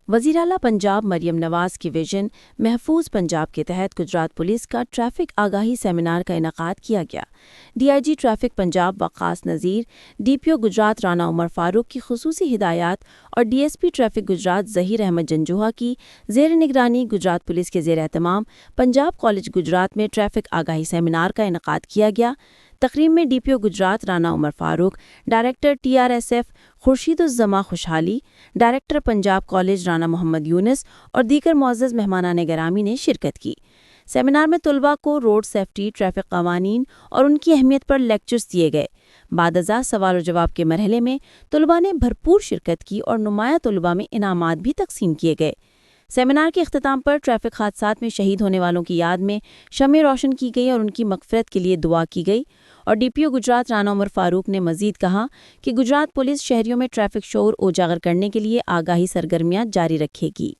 وزیراعلیٰ پنجاب مریم نواز کی ویژن محفوظ پنجاب کے تحت گجرات پولیس کا ٹریفک آگاہی سیمینار کا انعقاد کیا گیا۔ D I G traffic Punjab Waqas Nazir, D P O Gujrat Rana Umar Farooq کی خصوصی ہدایات اور D S P traffic Gujrat Zaheer Ahmed Janjua کی زیر نگرانی گجرات پولیس کے زیر اہتمام پنجاب کالج گجرات میں ٹریفک آگاہی سیمینار کا انعقاد کیا گیا۔ تقریب میں D P O Gujrat Rana Umar Farooq, director T R S F Khurshid Uzzaman Khushhali, director Punjab college Rana Muhammad Younis اور دیگر معزز مہمانان گرامی نے شرکت کی۔ سیمینار میں طلباء کو روڈ سیفٹی، ٹریفک قوانین اور ان کی اہمیت پر لیکچرز دیے گئے۔ بعد ازاں سوال و جواب کے مرحلے میں طلباء نے بھرپور شرکت کی اور نمایاں طلباء میں انعامات بھی تقسیم کیے گئے۔ سیمینار کے اختتام پر ٹریفک حادثات میں شہید ہونے والوں کی یاد میں شمع روشن کی گئی اور ان کی مغفرت کے لیے دعا کی گئی، اور D P O Gujrat Rana Umar فاروق نے مزید کہا کہ گجرات پولیس شہریوں میں ٹریفک شعور اجاگر کرنے کے لیے آگاہی سرگرمیاں جاری رکھے گی۔